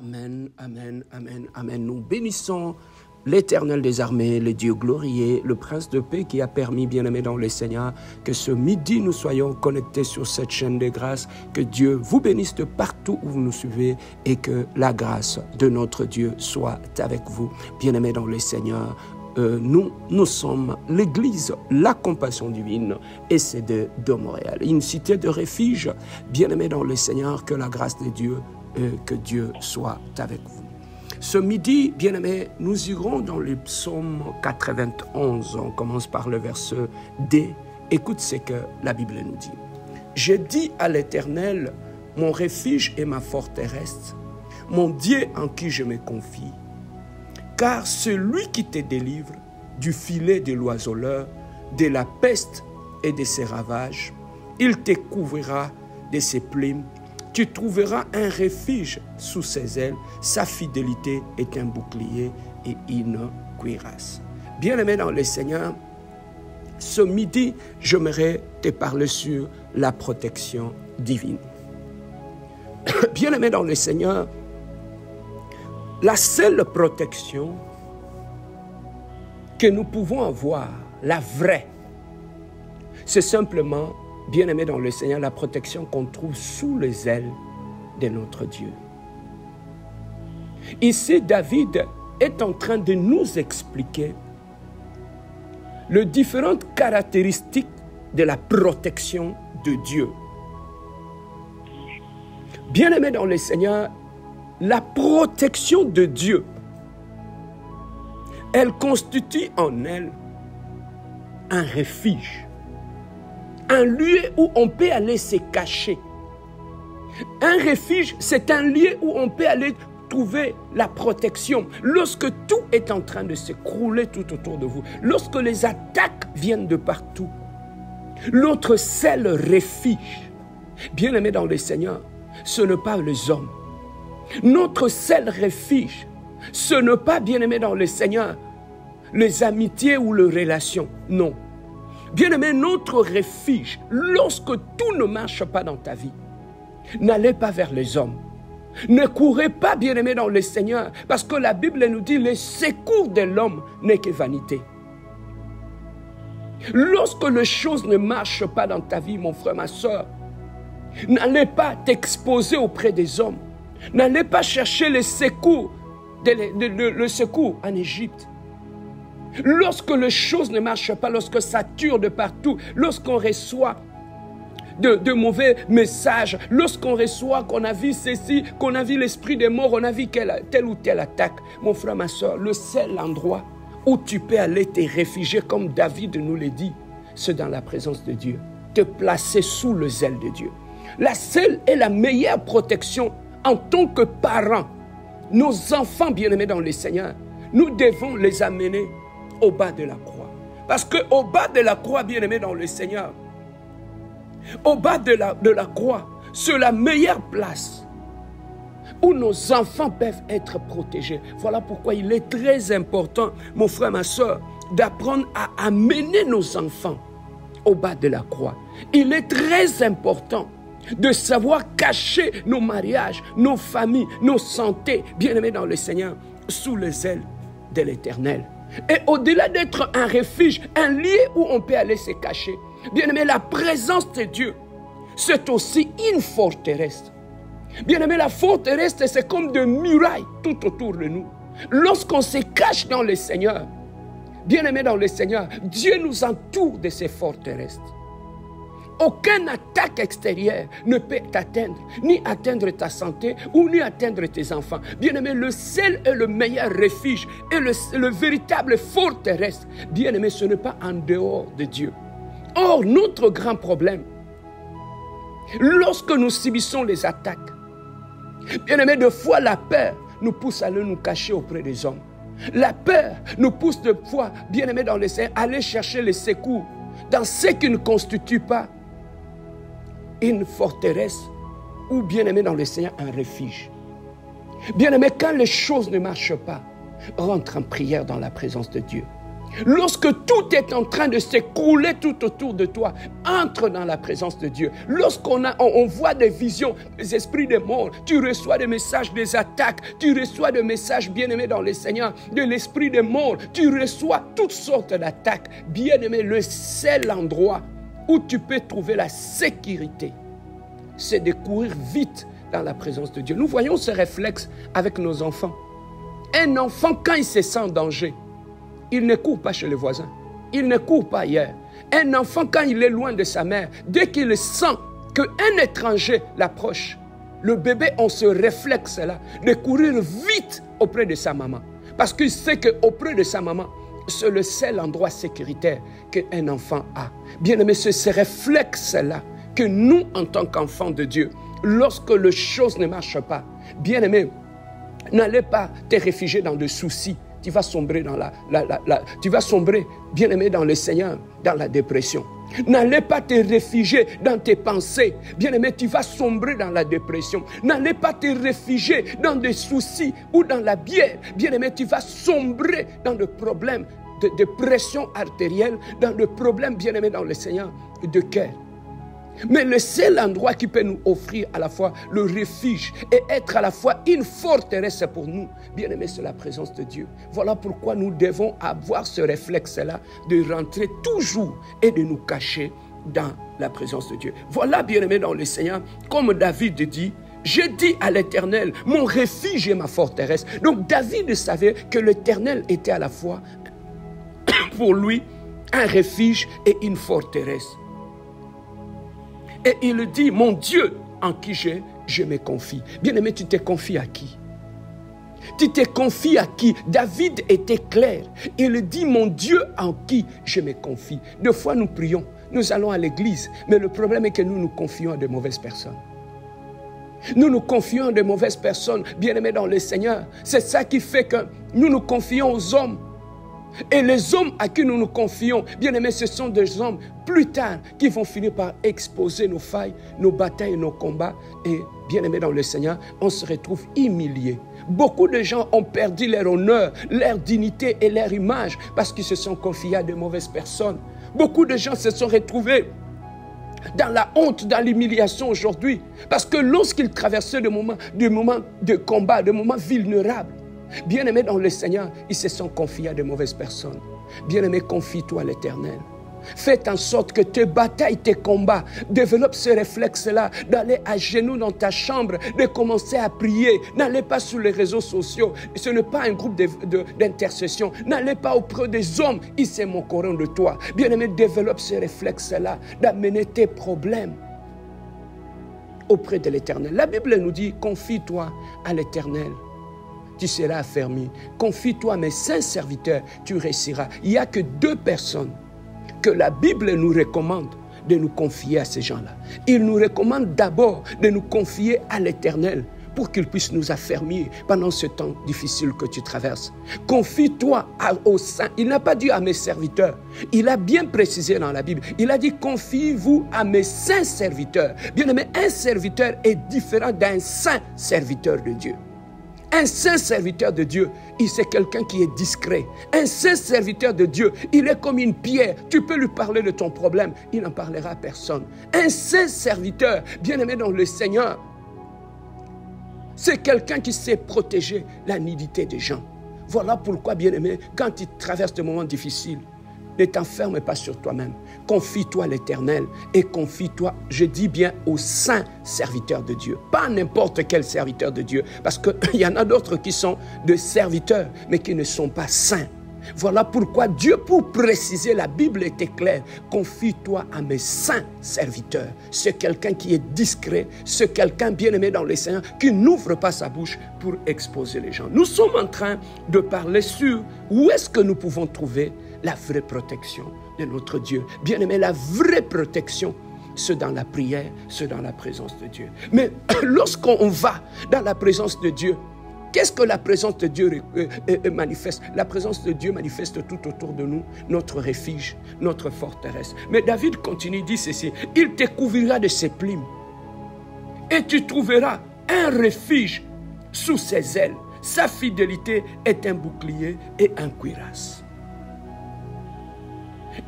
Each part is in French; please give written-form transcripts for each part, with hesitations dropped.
Amen, amen, amen, amen. Nous bénissons l'Éternel des armées, le Dieu glorieux, le Prince de paix qui a permis, bien-aimés dans le Seigneur, que ce midi nous soyons connectés sur cette chaîne de grâce. Que Dieu vous bénisse de partout où vous nous suivez et que la grâce de notre Dieu soit avec vous. Bien-aimés dans le Seigneur, nous sommes l'Église, la compassion divine, et c'est de Montréal. Une cité de refuge, bien-aimés dans le Seigneur, que la grâce de Dieu, que Dieu soit avec vous. Ce midi, bien-aimés, nous irons dans le psaume 91. On commence par le verset D. Écoute ce que la Bible nous dit. « J'ai dit à l'Éternel, mon refuge et ma forteresse, mon Dieu en qui je me confie. Car celui qui te délivre du filet de l'oiseleur, de la peste et de ses ravages, il te couvrira de ses plumes. Tu trouveras un refuge sous ses ailes. Sa fidélité est un bouclier et une cuirasse. » Bien-aimé dans le Seigneur, ce midi, j'aimerais te parler sur la protection divine. Bien-aimé dans le Seigneur, la seule protection que nous pouvons avoir, la vraie, c'est simplement, bien-aimé dans le Seigneur, la protection qu'on trouve sous les ailes de notre Dieu. Ici, David est en train de nous expliquer les différentes caractéristiques de la protection de Dieu. Bien-aimé dans le Seigneur, la protection de Dieu, elle constitue en elle un refuge, un lieu où on peut aller se cacher. Un refuge, c'est un lieu où on peut aller trouver la protection. Lorsque tout est en train de s'écrouler tout autour de vous, lorsque les attaques viennent de partout, notre seul refuge, bien-aimé dans le Seigneur, ce n'est pas les hommes. Notre seul refuge, ce n'est pas, bien-aimé dans le Seigneur, les amitiés ou les relations. Non. Bien-aimé, notre refuge, lorsque tout ne marche pas dans ta vie, n'allez pas vers les hommes. Ne courez pas, bien-aimé dans le Seigneur, parce que la Bible nous dit, le secours de l'homme n'est que vanité. Lorsque les choses ne marchent pas dans ta vie, mon frère, ma soeur, n'allez pas t'exposer auprès des hommes. N'allez pas chercher le secours, le secours en Égypte. Lorsque les choses ne marchent pas, lorsque ça tire de partout, lorsqu'on reçoit de mauvais messages, lorsqu'on reçoit qu'on a vu ceci, qu'on a vu l'esprit des morts, on a vu telle ou telle attaque, mon frère, ma soeur, le seul endroit où tu peux aller te réfugier, comme David nous le dit, c'est dans la présence de Dieu. Te placer sous les ailes de Dieu. La seule et la meilleure protection en tant que parents, nos enfants bien-aimés dans le Seigneur, nous devons les amener au bas de la croix. Parce qu'au bas de la croix, bien-aimés dans le Seigneur, au bas de la croix, c'est la meilleure place où nos enfants peuvent être protégés. Voilà pourquoi il est très important, mon frère, ma soeur, d'apprendre à amener nos enfants au bas de la croix. Il est très important de savoir cacher nos mariages, nos familles, nos santé, bien-aimés dans le Seigneur, sous les ailes de l'Éternel. Et au-delà d'être un refuge, un lieu où on peut aller se cacher, bien-aimé, la présence de Dieu, c'est aussi une forteresse. Bien-aimé, la forteresse, c'est comme des murailles tout autour de nous. Lorsqu'on se cache dans le Seigneur, bien-aimé dans le Seigneur, Dieu nous entoure de ces forteresses. Aucune attaque extérieure ne peut t'atteindre, ni atteindre ta santé, ou ni atteindre tes enfants. Bien-aimé, le seul et le meilleur refuge, et le véritable forteresse, bien-aimé, ce n'est pas en dehors de Dieu. Or, notre grand problème, lorsque nous subissons les attaques, bien-aimé, de fois la peur nous pousse à aller nous cacher auprès des hommes. La peur nous pousse de fois, bien-aimé dans le Seigneur, à aller chercher les secours dans ce qui ne constitue pas une forteresse ou, bien-aimé dans le Seigneur, un refuge. Bien-aimé, quand les choses ne marchent pas, rentre en prière dans la présence de Dieu. Lorsque tout est en train de s'écrouler tout autour de toi, entre dans la présence de Dieu. Lorsqu'on voit des visions, des esprits de mort, tu reçois des messages, des attaques, tu reçois des messages, bien-aimés dans le Seigneur, de l'esprit de mort, tu reçois toutes sortes d'attaques. Bien-aimé, le seul endroit où tu peux trouver la sécurité, c'est de courir vite dans la présence de Dieu. Nous voyons ce réflexe avec nos enfants. Un enfant, quand il se sent en danger, il ne court pas chez le voisin. Il ne court pas ailleurs. Un enfant, quand il est loin de sa mère, dès qu'il sent qu'un étranger l'approche, le bébé a ce réflexe-là de courir vite auprès de sa maman. Parce qu'il sait qu'auprès de sa maman, c'est le seul endroit sécuritaire qu'un enfant a. Bien-aimé, c'est ce réflexe-là que nous, en tant qu'enfants de Dieu, lorsque les choses ne marchent pas, bien-aimé, n'allez pas te réfugier dans des soucis. Tu vas sombrer tu vas sombrer, bien-aimé, dans le Seigneur, dans la dépression. N'allez pas te réfugier dans tes pensées. Bien-aimé, tu vas sombrer dans la dépression. N'allez pas te réfugier dans des soucis ou dans la bière. Bien-aimé, tu vas sombrer dans le problème de pression artérielle, dans le problème, bien-aimé, dans le Seigneur, de cœur. Mais le seul endroit qui peut nous offrir à la fois le refuge et être à la fois une forteresse pour nous, bien aimé, c'est la présence de Dieu. Voilà pourquoi nous devons avoir ce réflexe-là de rentrer toujours et de nous cacher dans la présence de Dieu. Voilà, bien aimé, dans le Seigneur, comme David dit, je dis à l'Éternel, mon refuge et ma forteresse. Donc David savait que l'Éternel était à la fois pour lui un refuge et une forteresse. Et il dit, mon Dieu en qui je me confie. Bien-aimé, tu te confies à qui? Tu te confies à qui? David était clair. Il dit, mon Dieu en qui je me confie. Deux fois nous prions, nous allons à l'église, mais le problème est que nous nous confions à de mauvaises personnes. Nous nous confions à de mauvaises personnes, bien-aimés dans le Seigneur. C'est ça qui fait que nous nous confions aux hommes. Et les hommes à qui nous nous confions, bien aimés, ce sont des hommes plus tard qui vont finir par exposer nos failles, nos batailles, nos combats. Et bien aimés dans le Seigneur, on se retrouve humiliés. Beaucoup de gens ont perdu leur honneur, leur dignité et leur image parce qu'ils se sont confiés à de mauvaises personnes. Beaucoup de gens se sont retrouvés dans la honte, dans l'humiliation aujourd'hui. Parce que lorsqu'ils traversaient des moments de combat, des moments vulnérables, bien-aimés dans le Seigneur, ils se sont confiés à de mauvaises personnes. Bien-aimé, confie-toi à l'Éternel. Faites en sorte que tes batailles, tes combats, développent ce réflexe-là d'aller à genoux dans ta chambre, de commencer à prier. N'allez pas sur les réseaux sociaux. Ce n'est pas un groupe d'intercession. N'allez pas auprès des hommes. Ils se moqueront de toi. Bien-aimé, développe ce réflexe-là d'amener tes problèmes auprès de l'Éternel. La Bible nous dit, confie-toi à l'Éternel. Tu seras affermi. Confie-toi à mes saints serviteurs, tu réussiras. Il n'y a que deux personnes que la Bible nous recommande de nous confier à ces gens-là. Il nous recommande d'abord de nous confier à l'Éternel pour qu'il puisse nous affermir pendant ce temps difficile que tu traverses. Confie-toi aux saints. Il n'a pas dit à mes serviteurs. Il a bien précisé dans la Bible. Il a dit, confiez-vous à mes saints serviteurs. Bien aimé, un serviteur est différent d'un saint serviteur de Dieu. Un saint serviteur de Dieu, c'est quelqu'un qui est discret. Un saint serviteur de Dieu, il est comme une pierre. Tu peux lui parler de ton problème, il n'en parlera à personne. Un saint serviteur, bien-aimé dans le Seigneur, c'est quelqu'un qui sait protéger la nudité des gens. Voilà pourquoi, bien-aimé, quand tu traverses des moments difficiles, ne t'enferme pas sur toi-même. Confie-toi à l'Éternel et confie-toi, je dis bien, aux saints serviteurs de Dieu. Pas n'importe quel serviteur de Dieu. Parce qu'il y en a d'autres qui sont des serviteurs, mais qui ne sont pas saints. Voilà pourquoi Dieu, pour préciser, la Bible était claire. Confie-toi à mes saints serviteurs. C'est quelqu'un qui est discret, c'est quelqu'un bien-aimé dans le Seigneur, qui n'ouvre pas sa bouche pour exposer les gens. Nous sommes en train de parler sur où est-ce que nous pouvons trouver la vraie protection de notre Dieu. Bien-aimé, la vraie protection, c'est dans la prière, c'est dans la présence de Dieu. Mais lorsqu'on va dans la présence de Dieu, qu'est-ce que la présence de Dieu manifeste? La présence de Dieu manifeste tout autour de nous, notre refuge, notre forteresse. Mais David continue, dit ceci, il te couvrira de ses plumes et tu trouveras un refuge sous ses ailes. Sa fidélité est un bouclier et un cuirasse.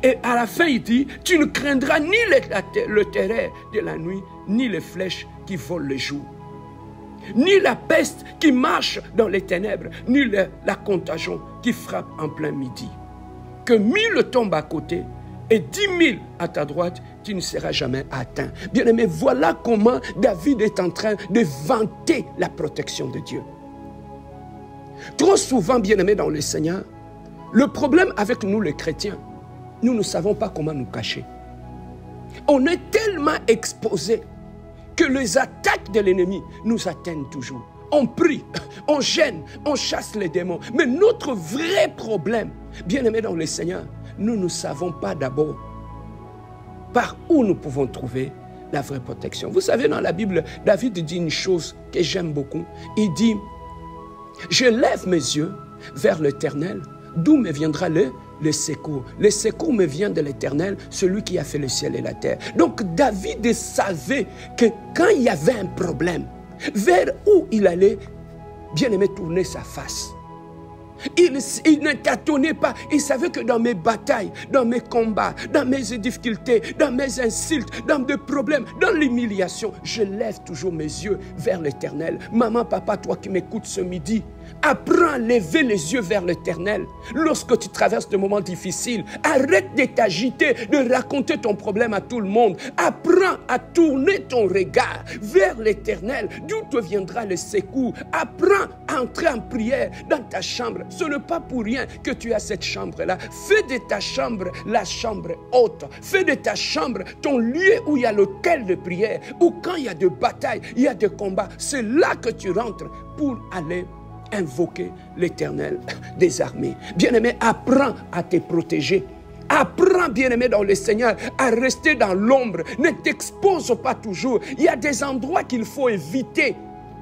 Et à la fin, il dit, tu ne craindras ni le terreur de la nuit, ni les flèches qui volent le jour, ni la peste qui marche dans les ténèbres, ni la contagion qui frappe en plein midi. Que 1000 tombent à côté et 10 000 à ta droite, tu ne seras jamais atteint. Bien-aimé, voilà comment David est en train de vanter la protection de Dieu. Trop souvent, bien-aimé dans le Seigneur, le problème avec nous les chrétiens, nous ne savons pas comment nous cacher. On est tellement exposés que les attaques de l'ennemi nous atteignent toujours. On prie, on gêne, on chasse les démons. Mais notre vrai problème, bien-aimé dans le Seigneur, nous ne savons pas d'abord par où nous pouvons trouver la vraie protection. Vous savez, dans la Bible, David dit une chose que j'aime beaucoup. Il dit, je lève mes yeux vers l'Éternel, d'où me viendra le secours. Le secours me vient de l'Éternel, celui qui a fait le ciel et la terre. Donc David savait que quand il y avait un problème, vers où il allait, bien aimé, tourner sa face. Il ne tâtonnait pas. Il savait que dans mes batailles, dans mes combats, dans mes difficultés, dans mes insultes, dans mes problèmes, dans l'humiliation, je lève toujours mes yeux vers l'Éternel. Maman, papa, toi qui m'écoutes ce midi, apprends à lever les yeux vers l'Éternel. Lorsque tu traverses des moments difficiles, arrête de t'agiter, de raconter ton problème à tout le monde. Apprends à tourner ton regard vers l'Éternel, d'où te viendra le secours. Apprends à entrer en prière dans ta chambre. Ce n'est pas pour rien que tu as cette chambre-là. Fais de ta chambre la chambre haute. Fais de ta chambre ton lieu où il y a l'autel de prière, où quand il y a des batailles, il y a des combats. C'est là que tu rentres pour aller invoquer l'Éternel des armées. Bien-aimé, apprends à te protéger. Apprends, bien-aimé, dans le Seigneur, à rester dans l'ombre. Ne t'expose pas toujours. Il y a des endroits qu'il faut éviter.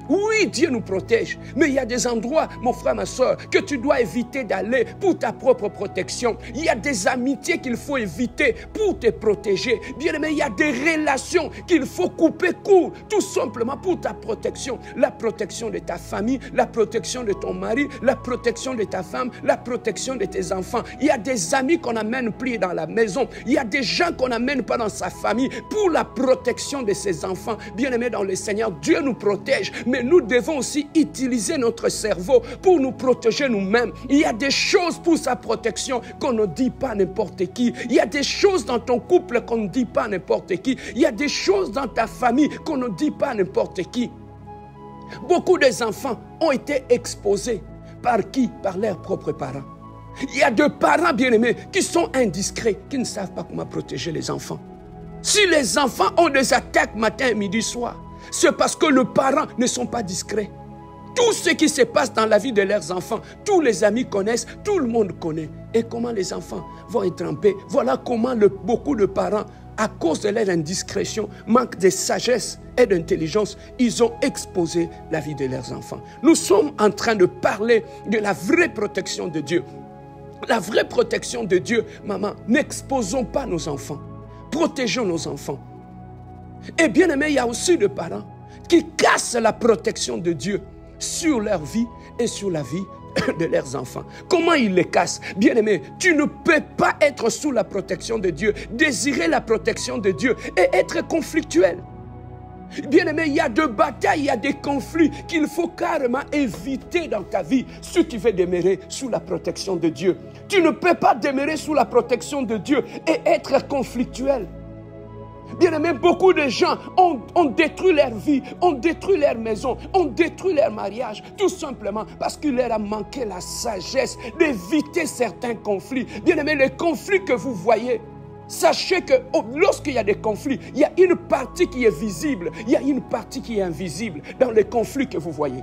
Oui, Dieu nous protège, mais il y a des endroits, mon frère, ma soeur, que tu dois éviter d'aller pour ta propre protection. Il y a des amitiés qu'il faut éviter pour te protéger. Bien aimé, il y a des relations qu'il faut couper court, tout simplement pour ta protection. La protection de ta famille, la protection de ton mari, la protection de ta femme, la protection de tes enfants. Il y a des amis qu'on amène plus dans la maison. Il y a des gens qu'on n'amène pas dans sa famille pour la protection de ses enfants. Bien aimé dans le Seigneur, Dieu nous protège. Mais nous devons aussi utiliser notre cerveau pour nous protéger nous-mêmes. Il y a des choses pour sa protection qu'on ne dit pas à n'importe qui. Il y a des choses dans ton couple qu'on ne dit pas à n'importe qui. Il y a des choses dans ta famille qu'on ne dit pas à n'importe qui. Beaucoup des enfants ont été exposés. Par qui? Par leurs propres parents. Il y a des parents bien-aimés qui sont indiscrets, qui ne savent pas comment protéger les enfants. Si les enfants ont des attaques matin, midi, soir, c'est parce que les parents ne sont pas discrets. Tout ce qui se passe dans la vie de leurs enfants, tous les amis connaissent, tout le monde connaît. Et comment les enfants vont être en paix? Voilà comment beaucoup de parents, à cause de leur indiscrétion, manque de sagesse et d'intelligence, ils ont exposé la vie de leurs enfants. Nous sommes en train de parler de la vraie protection de Dieu. La vraie protection de Dieu, maman, n'exposons pas nos enfants. Protégeons nos enfants. Et bien aimé, il y a aussi des parents qui cassent la protection de Dieu sur leur vie et sur la vie de leurs enfants. Comment ils les cassent? Bien aimé, tu ne peux pas être sous la protection de Dieu, désirer la protection de Dieu et être conflictuel. Bien aimé, il y a des batailles, il y a des conflits qu'il faut carrément éviter dans ta vie si tu veux demeurer sous la protection de Dieu. Tu ne peux pas demeurer sous la protection de Dieu et être conflictuel. Bien aimé, beaucoup de gens ont détruit leur vie, ont détruit leur maison, ont détruit leur mariage, tout simplement parce qu'il leur a manqué la sagesse d'éviter certains conflits. Bien aimé, les conflits que vous voyez, sachez que lorsqu'il y a des conflits, il y a une partie qui est visible, il y a une partie qui est invisible dans les conflits que vous voyez.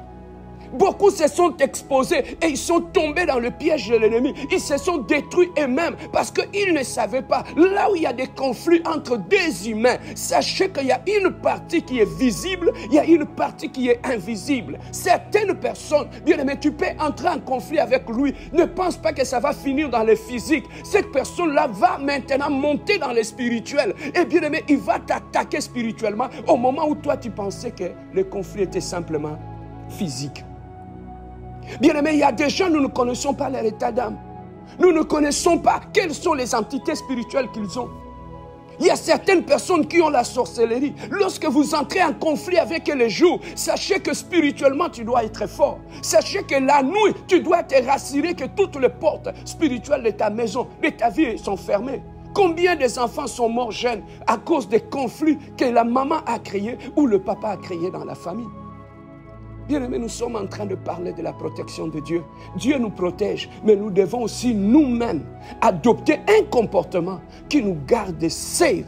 Beaucoup se sont exposés et ils sont tombés dans le piège de l'ennemi. Ils se sont détruits eux-mêmes parce qu'ils ne savaient pas. Là où il y a des conflits entre des humains, sachez qu'il y a une partie qui est visible, il y a une partie qui est invisible. Certaines personnes, bien aimé, tu peux entrer en conflit avec lui. Ne pense pas que ça va finir dans le physique. Cette personne-là va maintenant monter dans le spirituel. Et bien aimé, il va t'attaquer spirituellement au moment où toi tu pensais que le conflit était simplement physique. Bien aimé, il y a des gens, nous ne connaissons pas leur état d'âme. Nous ne connaissons pas quelles sont les entités spirituelles qu'ils ont. Il y a certaines personnes qui ont la sorcellerie. Lorsque vous entrez en conflit avec eux les jours, sachez que spirituellement, tu dois être fort. Sachez que la nuit, tu dois te rassurer que toutes les portes spirituelles de ta maison, de ta vie sont fermées. Combien des enfants sont morts jeunes à cause des conflits que la maman a créés ou le papa a créés dans la famille? Bien-aimés, nous sommes en train de parler de la protection de Dieu. Dieu nous protège, mais nous devons aussi nous-mêmes adopter un comportement qui nous garde safe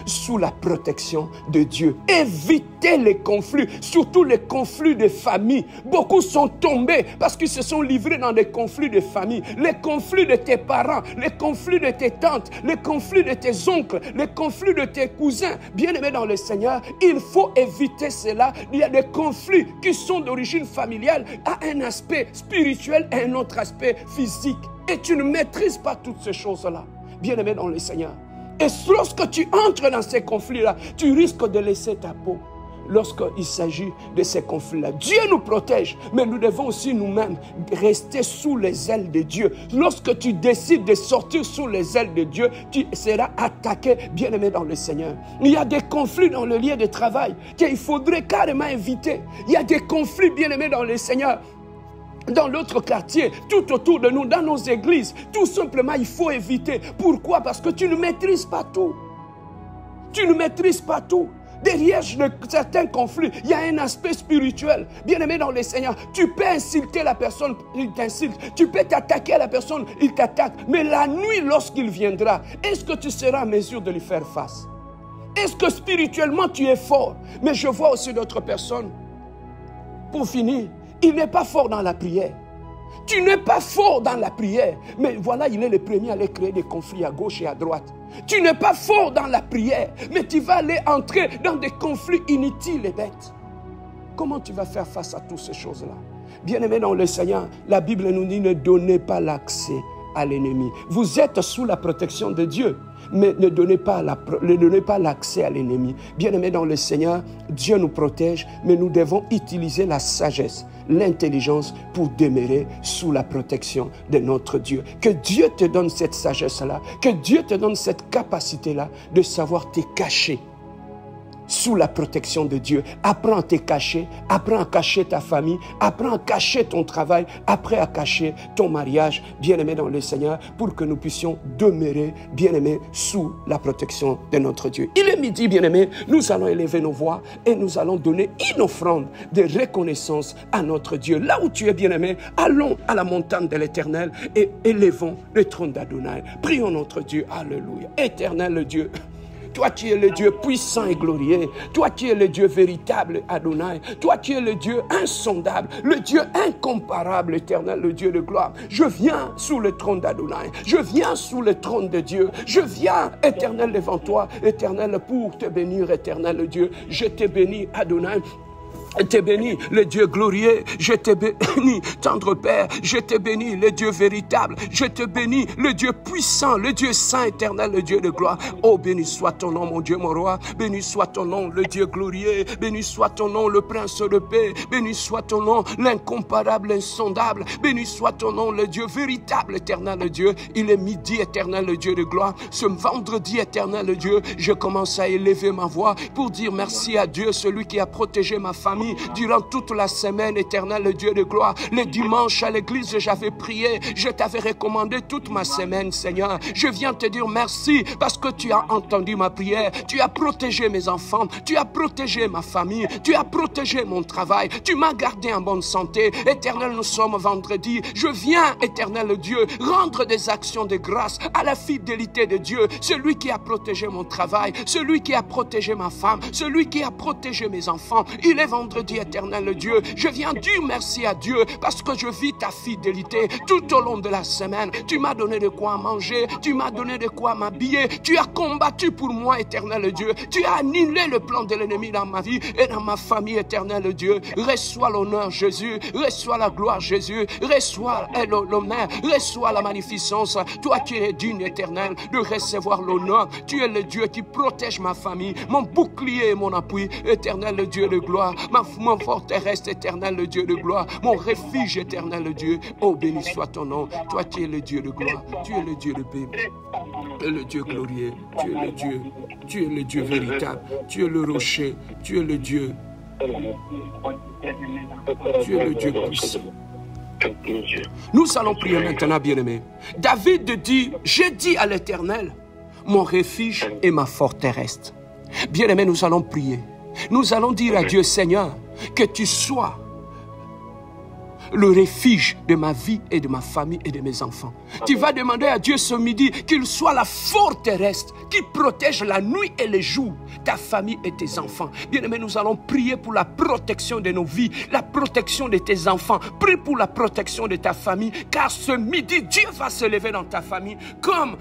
sous la protection de Dieu. Évitez les conflits, surtout les conflits de famille. Beaucoup sont tombés parce qu'ils se sont livrés dans des conflits de famille. Les conflits de tes parents, les conflits de tes tantes, les conflits de tes oncles, les conflits de tes cousins. Bien-aimés dans le Seigneur, il faut éviter cela. Il y a des conflits qui sont d'origine familiale à un aspect spirituel et un autre aspect physique. Et tu ne maîtrises pas toutes ces choses-là. Bien-aimés dans le Seigneur. Et lorsque tu entres dans ces conflits-là, tu risques de laisser ta peau. Lorsqu'il s'agit de ces conflits-là, Dieu nous protège, mais nous devons aussi nous-mêmes rester sous les ailes de Dieu. Lorsque tu décides de sortir sous les ailes de Dieu, tu seras attaqué, bien-aimé dans le Seigneur. Il y a des conflits dans le lieu de travail qu'il faudrait carrément éviter. Il y a des conflits, bien-aimés dans le Seigneur, dans l'autre quartier, tout autour de nous, dans nos églises. Tout simplement, il faut éviter. Pourquoi? Parce que tu ne maîtrises pas tout. Tu ne maîtrises pas tout. Derrière certains conflits, il y a un aspect spirituel. Bien-aimé dans le Seigneur, tu peux insulter la personne, il t'insulte. Tu peux t'attaquer à la personne, il t'attaque. Mais la nuit, lorsqu'il viendra, est-ce que tu seras en mesure de lui faire face? Est-ce que spirituellement, tu es fort? Mais je vois aussi d'autres personnes. Pour finir, il n'est pas fort dans la prière. Tu n'es pas fort dans la prière. Mais voilà, il est le premier à aller créer des conflits à gauche et à droite. Tu n'es pas fort dans la prière. Mais tu vas aller entrer dans des conflits inutiles et bêtes. Comment tu vas faire face à toutes ces choses-là? Bien-aimés dans le Seigneur, la Bible nous dit ne donnez pas l'accès à l'ennemi. Vous êtes sous la protection de Dieu, mais ne donnez pas l'accès à l'ennemi. Bien-aimés dans le Seigneur, Dieu nous protège, mais nous devons utiliser la sagesse, l'intelligence pour demeurer sous la protection de notre Dieu. Que Dieu te donne cette sagesse-là, que Dieu te donne cette capacité-là de savoir te cacher sous la protection de Dieu. Apprends à te cacher, apprends à cacher ta famille, apprends à cacher ton travail, apprends à cacher ton mariage, bien-aimé dans le Seigneur, pour que nous puissions demeurer, bien-aimés, sous la protection de notre Dieu. Il est midi, bien-aimés, nous allons élever nos voix et nous allons donner une offrande de reconnaissance à notre Dieu. Là où tu es, bien-aimé, allons à la montagne de l'Éternel et élevons le trône d'Adonai. Prions notre Dieu, alléluia. Éternel Dieu, toi qui es le Dieu puissant et glorieux, toi qui es le Dieu véritable, Adonai, toi qui es le Dieu insondable, le Dieu incomparable, éternel, le Dieu de gloire. Je viens sous le trône d'Adonai, je viens sous le trône de Dieu, je viens, éternel, devant toi, éternel, pour te bénir, éternel Dieu. Je te bénis, Adonai. Je te bénis, le Dieu glorieux, je te bénis, tendre Père, je te bénis, le Dieu véritable, je te bénis, le Dieu puissant, le Dieu saint, éternel, le Dieu de gloire. Oh, béni soit ton nom, mon Dieu, mon roi, béni soit ton nom, le Dieu glorieux, béni soit ton nom, le prince de paix, béni soit ton nom, l'incomparable, insondable, béni soit ton nom, le Dieu véritable, éternel, le Dieu. Il est midi, éternel, le Dieu de gloire. Ce vendredi, éternel, le Dieu, je commence à élever ma voix pour dire merci à Dieu, celui qui a protégé ma famille durant toute la semaine, éternel, le Dieu de gloire. Les dimanches à l'église, j'avais prié, je t'avais recommandé toute ma semaine, Seigneur. Je viens te dire merci parce que tu as entendu ma prière, tu as protégé mes enfants, tu as protégé ma famille, tu as protégé mon travail, tu m'as gardé en bonne santé. Éternel, nous sommes vendredi, je viens, éternel Dieu, rendre des actions de grâce à la fidélité de Dieu, celui qui a protégé mon travail, celui qui a protégé ma femme, celui qui a protégé mes enfants. Il est vendredi, éternel Dieu, je viens dire merci à Dieu parce que je vis ta fidélité tout au long de la semaine. Tu m'as donné de quoi manger, tu m'as donné de quoi m'habiller, tu as combattu pour moi, éternel Dieu, tu as annulé le plan de l'ennemi dans ma vie et dans ma famille, éternel Dieu. Reçois l'honneur, Jésus, reçois la gloire, Jésus, reçois l'honneur, reçois la magnificence. Toi qui es digne, éternel, de recevoir l'honneur, tu es le Dieu qui protège ma famille, mon bouclier et mon appui, éternel Dieu de gloire. Ma mon forteresse, éternel, le Dieu de gloire, mon refuge, éternel, le Dieu. Oh, béni soit ton nom. Toi, tu es le Dieu de gloire. Tu es le Dieu de paix. Tu es le Dieu glorieux. Tu es le Dieu. Tu es le Dieu véritable. Tu es le rocher. Tu es le Dieu. Tu es le Dieu puissant. Nous allons prier maintenant, bien-aimés. David dit, j'ai dit à l'Éternel, mon refuge et ma forteresse. Bien-aimés, nous allons prier. Nous allons dire à Dieu, Seigneur, que tu sois le refuge de ma vie et de ma famille et de mes enfants. Tu vas demander à Dieu ce midi qu'il soit la forteresse qui protège la nuit et le jour ta famille et tes enfants. Bien-aimés, nous allons prier pour la protection de nos vies, la protection de tes enfants. Prie pour la protection de ta famille, car ce midi, Dieu va se lever dans ta famille comme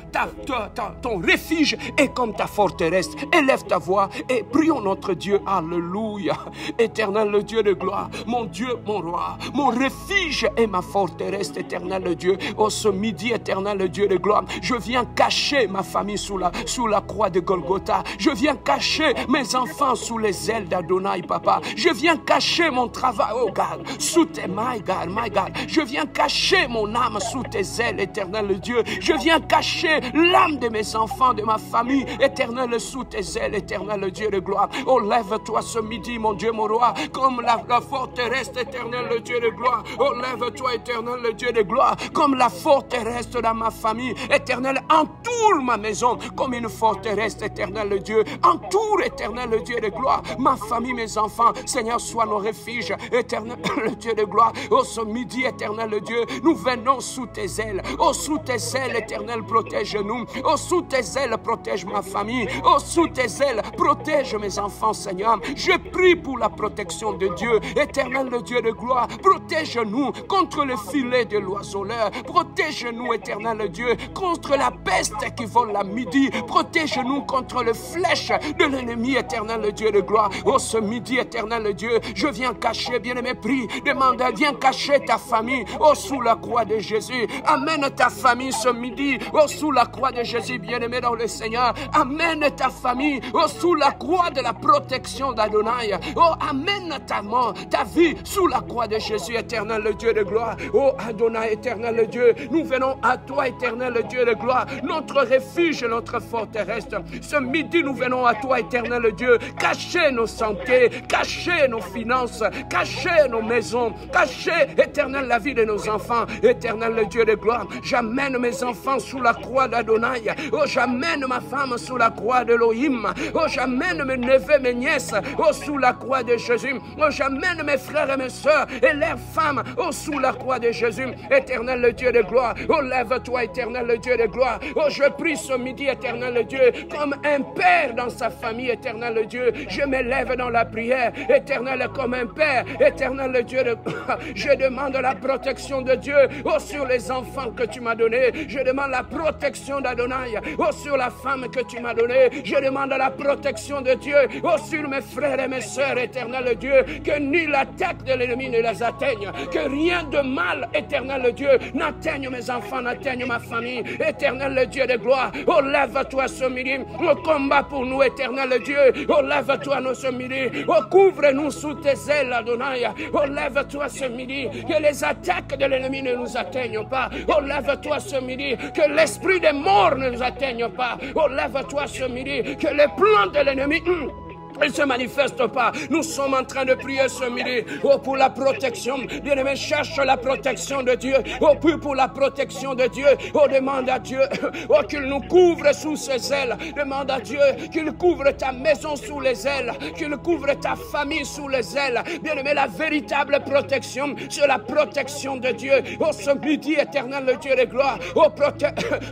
ton refuge et comme ta forteresse. Élève ta voix et prions notre Dieu. Alléluia. Éternel, le Dieu de gloire, mon Dieu, mon roi, mon refuge et ma forteresse, éternel le Dieu. Oh, ce midi, éternel le Dieu de gloire, je viens cacher ma famille sous la croix de Golgotha. Je viens cacher mes enfants sous les ailes d'Adonai, papa. Je viens cacher mon travail, oh God, sous tes, my God. Je viens cacher mon âme sous tes ailes, éternel le Dieu. Je viens cacher l'âme de mes enfants, de ma famille, éternel, sous tes ailes, éternel le Dieu de gloire. Oh, lève-toi ce midi, mon Dieu, mon roi, comme la forteresse, éternel le Dieu de gloire. Oh, lève-toi, éternel, le Dieu de gloire, comme la forteresse dans ma famille. Éternel, entoure ma maison comme une forteresse, éternel, le Dieu. Entoure, éternel, le Dieu de gloire, ma famille, mes enfants. Seigneur, sois nos refuges, éternel, le Dieu de gloire. Oh, ce midi, éternel, le Dieu, nous venons sous tes ailes. Oh, sous tes ailes, éternel, protège-nous. Oh, sous tes ailes, protège ma famille. Oh, sous tes ailes, protège mes enfants, Seigneur. Je prie pour la protection de Dieu, éternel, le Dieu de gloire. Protège-nous contre le filet de l'oiseleur. Protège-nous, éternel Dieu, contre la peste qui vole à midi. Protège-nous contre le flèche de l'ennemi, éternel Dieu de gloire. Oh, ce midi, éternel Dieu, je viens cacher, bien-aimé, prie, demande, viens cacher ta famille, oh, sous la croix de Jésus. Amène ta famille ce midi, oh, sous la croix de Jésus, bien-aimé dans le Seigneur. Amène ta famille, oh, sous la croix de la protection d'Adonai. Oh, amène ta vie sous la croix de Jésus, éternel le Dieu de gloire. Oh, Adonai, éternel le Dieu, nous venons à toi, éternel le Dieu de gloire, notre refuge et notre forteresse. Ce midi, nous venons à toi, éternel le Dieu, cacher nos santé, cacher nos finances, cacher nos maisons, cacher, éternel, la vie de nos enfants, éternel le Dieu de gloire. J'amène mes enfants sous la croix d'Adonai. Oh, j'amène ma femme sous la croix d'Elohim. Oh, j'amène mes neveux, mes nièces, oh, sous la croix de Jésus. Oh, j'amène mes frères et mes soeurs et leurs femmes, oh, sous la croix de Jésus, éternel le Dieu de gloire. Oh, lève-toi, éternel le Dieu de gloire. Oh, je prie ce midi, éternel le Dieu, comme un père dans sa famille, éternel le Dieu. Je me lève dans la prière, éternel, comme un père, éternel le Dieu de gloire. Je demande la protection de Dieu, oh, sur les enfants que tu m'as donnés. Je demande la protection d'Adonai, oh, sur la femme que tu m'as donnée. Je demande la protection de Dieu, oh, sur mes frères et mes sœurs, éternel Dieu, que ni l'attaque de l'ennemi ne les atteigne, que rien de mal, éternel Dieu, n'atteigne mes enfants, n'atteigne ma famille, éternel Dieu de gloire. Oh, lève-toi ce midi, oh, combat pour nous, éternel Dieu. Oh, lève-toi ce midi, oh, couvre-nous sous tes ailes, Adonai. Oh, lève-toi ce midi, que les attaques de l'ennemi ne nous atteignent pas. Oh, lève-toi ce midi, que l'esprit des morts ne nous atteigne pas. Oh, lève-toi ce midi, que les plans de l'ennemi ne se manifeste pas. Nous sommes en train de prier ce midi, oh, pour la protection. Bien-aimé, cherche la protection de Dieu. Oh, puis pour la protection de Dieu, oh, demande à Dieu, oh, qu'il nous couvre sous ses ailes. Demande à Dieu qu'il couvre ta maison sous les ailes, qu'il couvre ta famille sous les ailes. Bien-aimé, la véritable protection, c'est la protection de Dieu. Oh, ce midi, éternel le Dieu de gloire, oh,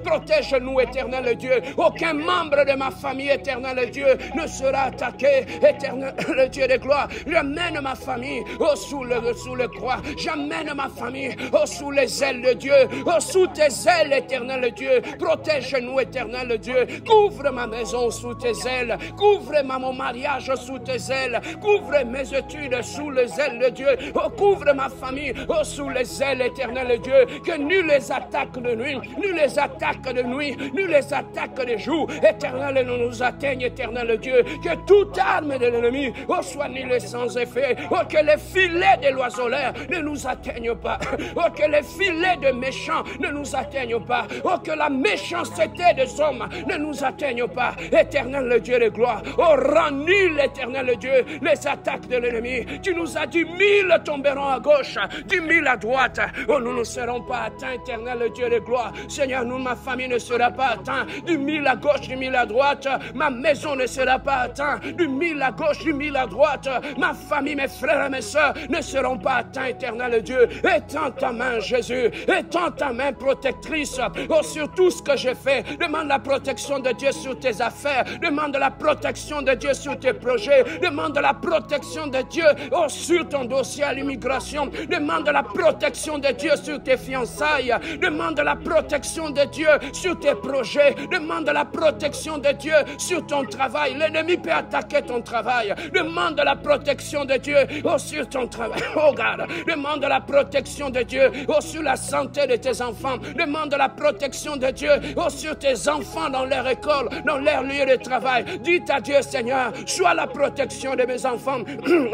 protège-nous, éternel le Dieu. Aucun membre de ma famille, éternel le Dieu, ne sera attaqué. Éternel, le Dieu de gloire, j'amène ma famille, oh, sous le croix. J'amène ma famille, oh, sous les ailes de Dieu, oh, sous tes ailes, éternel Dieu. Protège-nous, éternel Dieu. Couvre ma maison sous tes ailes. Couvre mon mariage sous tes ailes. Couvre mes études sous les ailes de Dieu. Oh, couvre ma famille, oh, sous les ailes, éternel Dieu. Que nul les attaque de nuit, nul les attaque de nuit, nul les attaque de jour, éternel, ne nous atteigne, éternel Dieu. Que toute arme de l'ennemi, oh, soit annulée sans effet. Oh, que les filets de l'oiseleur ne nous atteignent pas. Oh, que les filets de méchants ne nous atteignent pas. Oh, que la méchanceté des hommes ne nous atteigne pas. Éternel le Dieu de gloire, oh, rends nul, éternel le Dieu, les attaques de l'ennemi. Tu nous as dit 1000 tomberont à gauche, 10 000 à droite. Oh, nous ne serons pas atteints, éternel le Dieu de gloire. Seigneur, nous, ma famille ne sera pas atteinte. Du 1000 à gauche, du 1000 à droite. Ma maison ne sera pas atteinte. Du 1000 à gauche, du 1000 à droite. Ma famille, mes frères et mes soeurs ne seront pas atteints, éternel le Dieu. Étends ta main, Jésus. Étends ta main protectrice. Oh, sur tout ce que j'ai fait. Demande la protection de Dieu sur tes affaires. Demande la protection de Dieu sur tes projets. Demande la protection de Dieu oh, sur ton dossier à l'immigration. Demande la protection de Dieu sur tes fiançailles. Demande la protection de Dieu sur tes projets. Demande la protection de Dieu sur ton travail. L'ennemi peut attaquer ton travail. Demande la protection de Dieu oh, sur ton travail. Oh God, demande la protection de Dieu oh, sur la santé de tes enfants. Demande la protection de Dieu oh, sur tes enfants dans leur école, dans leur lieu de travail. Dis à Dieu, Seigneur, sois la protection de mes enfants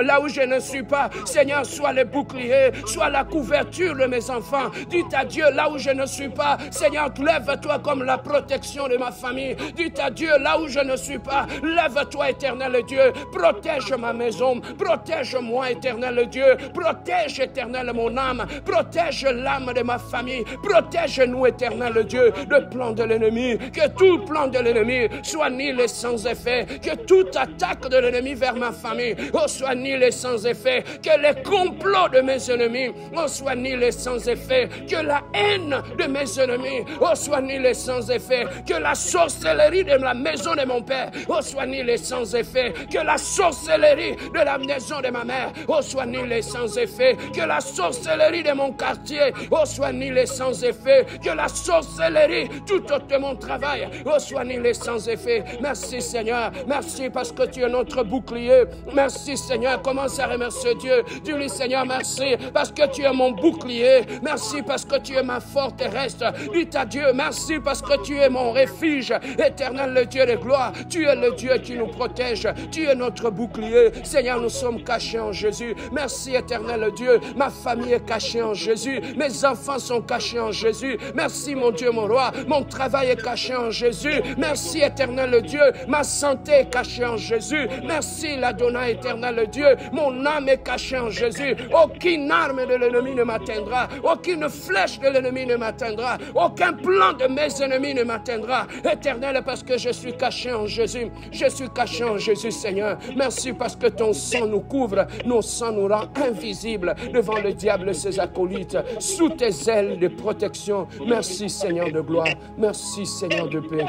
là où je ne suis pas. Seigneur, sois le bouclier, sois la couverture de mes enfants. Dis à Dieu, là où je ne suis pas, Seigneur, lève-toi comme la protection de ma famille. Dis à Dieu, là où je ne suis pas, lève-toi, éternel Dieu. Protège ma maison, protège-moi, éternel Dieu. Protège, éternel, mon âme. Protège l'âme de ma famille. Protège-nous, éternel Dieu, le plan de l'ennemi. Que tout plan de l'ennemi soit nul et sans effet. Que toute attaque de l'ennemi vers ma famille oh, soit nul et sans effet. Que les complots de mes ennemis oh, soient nul et sans effet. Que la haine de mes ennemis oh, soit nul et sans effet. Que la sorcellerie de la maison de mon père oh, soit nul et sans effet. Que la sorcellerie de la maison de ma mère oh, soit nul et sans effet. Que la sorcellerie de mon quartier oh, soit nul et sans effet. Que la sorcellerie tout de mon travail oh, soit nul et sans effet. Merci Seigneur, merci parce que tu es notre bouclier. Merci Seigneur, commence à remercier Dieu. Dis-lui Seigneur, merci parce que tu es mon bouclier. Merci parce que tu es ma forteresse. Dis à Dieu, merci parce que tu es mon refuge. Éternel le Dieu de gloire, tu es le Dieu qui nous protège. Tu es notre bouclier. Seigneur, nous sommes cachés en Jésus. Merci éternel Dieu, ma famille est cachée en Jésus. Mes enfants sont cachés en Jésus. Merci mon Dieu, mon roi, mon travail est caché en Jésus. Merci éternel Dieu, ma santé est cachée en Jésus. Merci l'Adonai éternel Dieu, mon âme est cachée en Jésus. Aucune arme de l'ennemi ne m'atteindra. Aucune flèche de l'ennemi ne m'atteindra. Aucun plan de mes ennemis ne m'atteindra. Éternel, parce que je suis caché en Jésus. Je suis caché en Jésus, Seigneur. Merci parce que ton sang nous couvre. Nos sang nous rend invisibles devant le diable et ses acolytes. Sous tes ailes de protection. Merci, Seigneur de gloire. Merci, Seigneur de paix.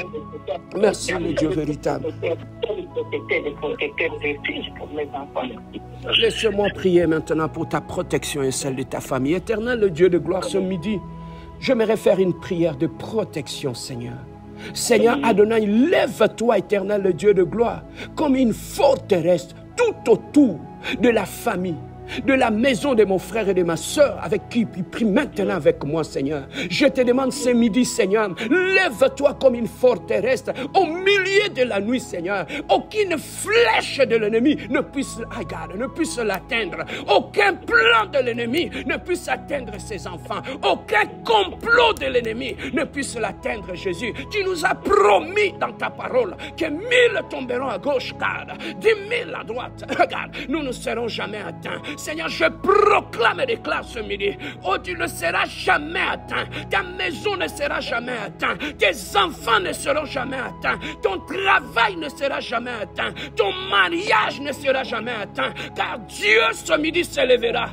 Merci, le Dieu véritable. Laisse-moi prier maintenant pour ta protection et celle de ta famille. Éternel, le Dieu de gloire, ce midi, j'aimerais faire une prière de protection, Seigneur. Seigneur Adonai, lève-toi, éternel, le Dieu de gloire, comme une forteresse tout autour de la famille, de la maison de mon frère et de ma soeur avec qui il prie maintenant avec moi, Seigneur. Je te demande ce midi, Seigneur, lève-toi comme une forteresse au milieu de la nuit, Seigneur. Aucune flèche de l'ennemi ne puisse l'atteindre. Aucun plan de l'ennemi ne puisse atteindre ses enfants. Aucun complot de l'ennemi ne puisse l'atteindre, Jésus. Tu nous as promis dans ta parole que 1000 tomberont à gauche, garde, 10 000 à droite. Regarde, nous ne serons jamais atteints. Seigneur, je proclame et déclare ce midi, oh, tu ne seras jamais atteint, ta maison ne sera jamais atteinte, tes enfants ne seront jamais atteints, ton travail ne sera jamais atteint, ton mariage ne sera jamais atteint, car Dieu ce midi se lèvera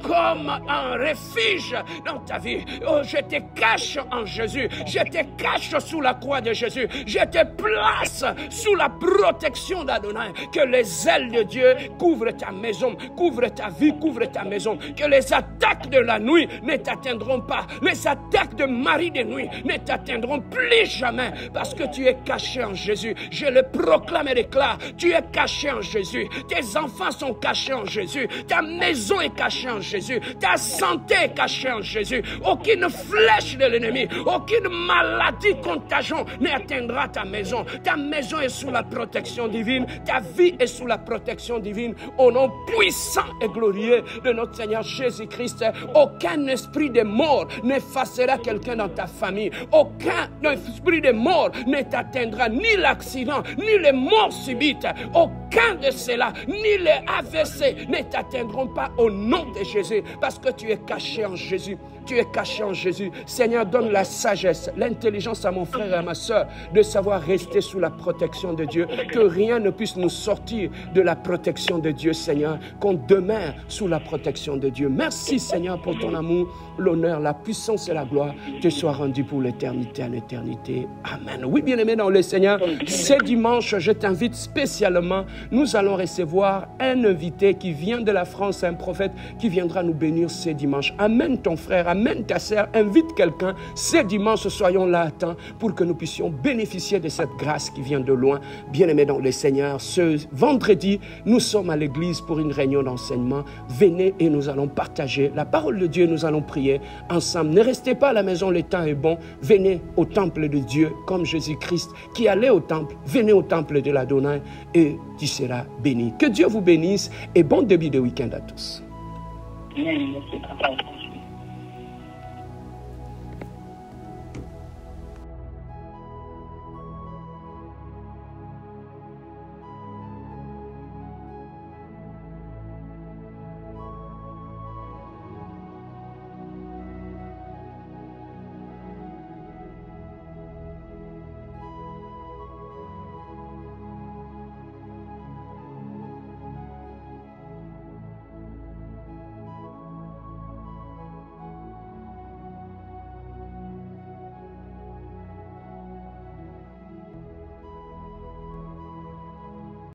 comme un refuge dans ta vie. Oh, je te cache en Jésus, je te cache sous la croix de Jésus, je te place sous la protection d'Adonai, que les ailes de Dieu couvrent ta maison, couvrent ta ta vie couvre ta maison. Que les attaques de la nuit ne t'atteindront pas. Les attaques de Marie de nuit ne t'atteindront plus jamais. Parce que tu es caché en Jésus. Je le proclame et déclare. Tu es caché en Jésus. Tes enfants sont cachés en Jésus. Ta maison est cachée en Jésus. Ta santé est cachée en Jésus. Aucune flèche de l'ennemi, aucune maladie, contagion n'atteindra ta maison. Ta maison est sous la protection divine. Ta vie est sous la protection divine. Au nom puissant et glorieux de notre Seigneur Jésus-Christ, aucun esprit de mort n'effacera quelqu'un dans ta famille. Aucun esprit de mort ne t'atteindra, ni l'accident, ni les morts subites. Aucun de cela, ni les AVC ne t'atteindront pas au nom de Jésus, parce que tu es caché en Jésus. Tu es caché en Jésus. Seigneur, donne la sagesse, l'intelligence à mon frère et à ma soeur de savoir rester sous la protection de Dieu. Que rien ne puisse nous sortir de la protection de Dieu, Seigneur. Qu'on demeure sous la protection de Dieu. Merci, Seigneur, pour ton amour, l'honneur, la puissance et la gloire te soient rendus pour l'éternité en éternité. Amen. Oui, bien-aimé dans le Seigneur, ce dimanche, je t'invite spécialement. Nous allons recevoir un invité qui vient de la France, un prophète qui viendra nous bénir ce dimanche. Amène ton frère, amène ta sœur, invite quelqu'un. Ce dimanche, soyons là à temps pour que nous puissions bénéficier de cette grâce qui vient de loin. Bien-aimés dans le Seigneur, ce vendredi, nous sommes à l'église pour une réunion d'enseignement. Venez et nous allons partager la parole de Dieu, nous allons prier ensemble. Ne restez pas à la maison, le temps est bon. Venez au temple de Dieu comme Jésus-Christ qui allait au temple. Venez au temple de l'Adonai et tu seras béni. Que Dieu vous bénisse et bon début de week-end à tous. Amen.